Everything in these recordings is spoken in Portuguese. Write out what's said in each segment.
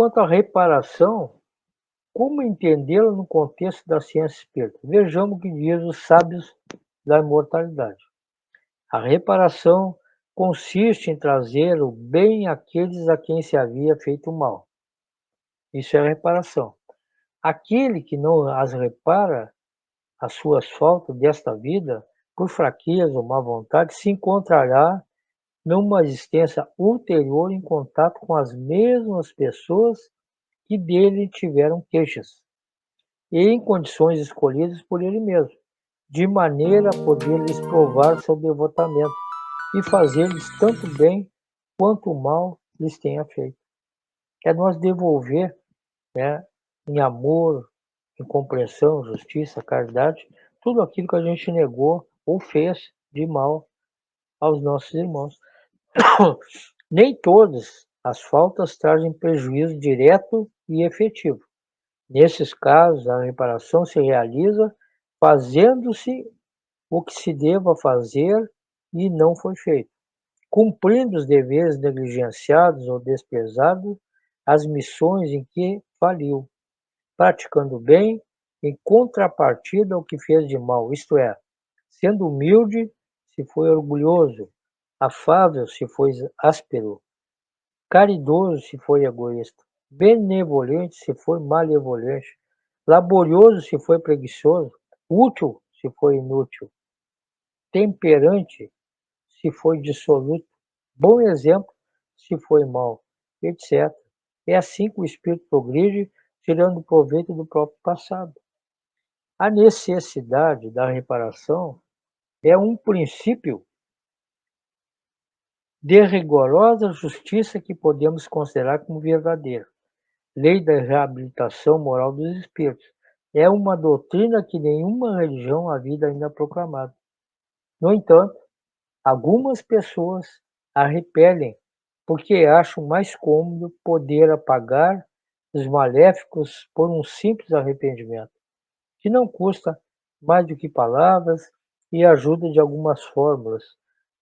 Quanto à reparação, como entendê-la no contexto da ciência espírita? Vejamos o que diz os sábios da imortalidade. A reparação consiste em trazer o bem àqueles a quem se havia feito mal. Isso é a reparação. Aquele que não as repara, as suas faltas desta vida, por fraqueza ou má vontade, se encontrará numa existência ulterior em contato com as mesmas pessoas que dele tiveram queixas, e em condições escolhidas por ele mesmo, de maneira a poder lhes provar seu devotamento e fazer-lhes tanto bem quanto o mal lhes tenha feito. É nós devolver, né, em amor, em compreensão, justiça, caridade, tudo aquilo que a gente negou ou fez de mal aos nossos irmãos. Nem todas as faltas trazem prejuízo direto e efetivo. Nesses casos, a reparação se realiza fazendo-se o que se deva fazer e não foi feito, cumprindo os deveres negligenciados ou desprezados, as missões em que faliu, praticando bem em contrapartida ao que fez de mal, isto é, sendo humilde se foi orgulhoso, afável se foi áspero, caridoso se foi egoísta, benevolente se foi malevolente, laborioso se foi preguiçoso, útil se foi inútil, temperante se foi dissoluto, bom exemplo se foi mau, etc. É assim que o espírito progride, tirando proveito do próprio passado. A necessidade da reparação é um princípio de rigorosa justiça que podemos considerar como verdadeiro. Lei da reabilitação moral dos espíritos. É uma doutrina que nenhuma religião havia ainda proclamado. No entanto, algumas pessoas a repelem porque acham mais cômodo poder apagar os maléficos por um simples arrependimento, que não custa mais do que palavras e ajuda de algumas fórmulas.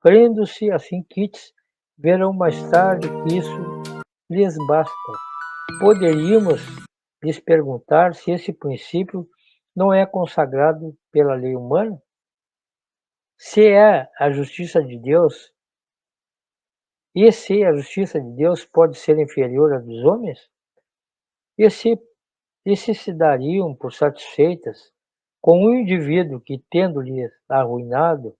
Crendo-se assim quites, verão mais tarde que isso lhes basta. Poderíamos lhes perguntar se esse princípio não é consagrado pela lei humana? Se é a justiça de Deus, e se a justiça de Deus pode ser inferior à dos homens? E se dariam por satisfeitas com um indivíduo que, tendo-lhes arruinado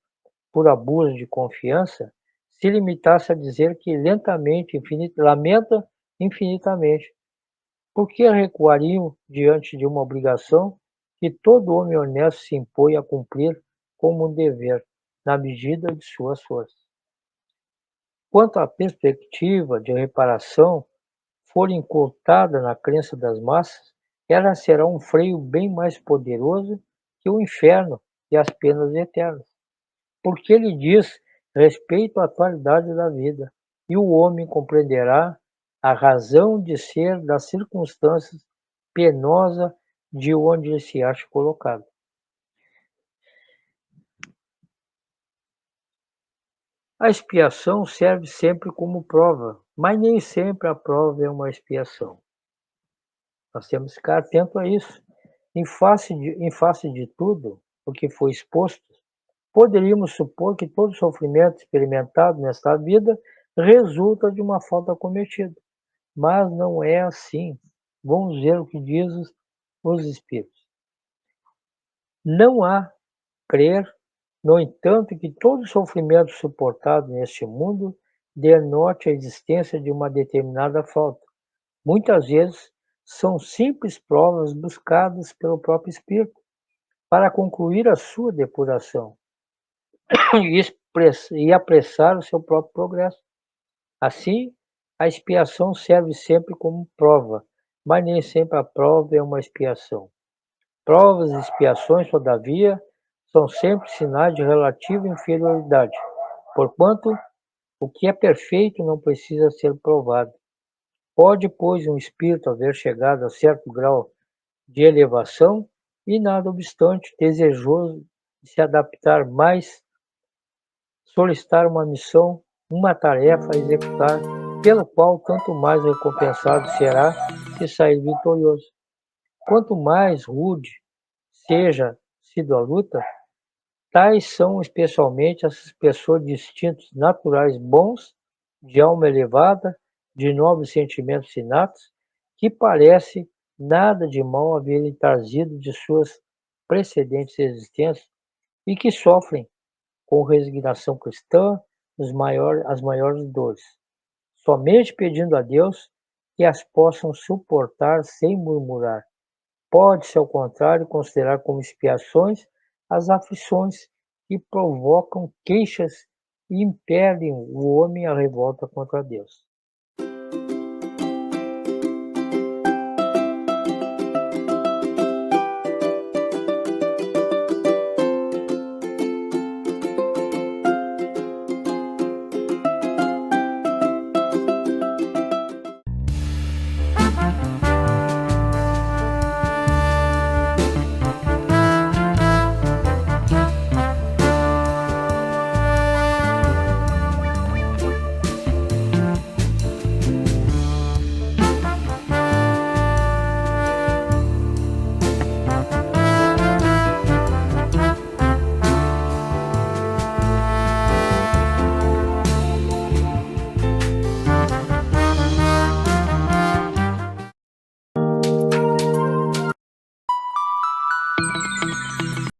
por abuso de confiança, se limitasse a dizer que lamenta infinitamente? Por que recuariam diante de uma obrigação que todo homem honesto se impõe a cumprir como um dever, na medida de suas forças? Quanto à perspectiva de reparação for encurtada na crença das massas, ela será um freio bem mais poderoso que o inferno e as penas eternas, porque ele diz respeito à atualidade da vida, e o homem compreenderá a razão de ser das circunstâncias penosas de onde ele se acha colocado. A expiação serve sempre como prova, mas nem sempre a prova é uma expiação. Nós temos que ficar atento a isso. Em face de tudo o que foi exposto, poderíamos supor que todo sofrimento experimentado nesta vida resulta de uma falta cometida. Mas não é assim. Vamos ver o que dizem os Espíritos. Não há crer, no entanto, que todo sofrimento suportado neste mundo denote a existência de uma determinada falta. Muitas vezes são simples provas buscadas pelo próprio Espírito para concluir a sua depuração e apressar o seu próprio progresso. Assim, a expiação serve sempre como prova, mas nem sempre a prova é uma expiação. Provas e expiações, todavia, são sempre sinais de relativa inferioridade, porquanto o que é perfeito não precisa ser provado. Pode, pois, um espírito haver chegado a certo grau de elevação e, nada obstante, desejoso de se adaptar mais, solicitar uma missão, uma tarefa a executar pelo qual tanto mais recompensado será se sair vitorioso. Quanto mais rude seja sido a luta, tais são especialmente essas pessoas de instintos naturais bons, de alma elevada, de nobres sentimentos inatos, que parece nada de mal haverem trazido de suas precedentes existências e que sofrem com resignação cristã as maiores dores, somente pedindo a Deus que as possam suportar sem murmurar. Pode-se, ao contrário, considerar como expiações as aflições que provocam queixas e impelem o homem à revolta contra Deus.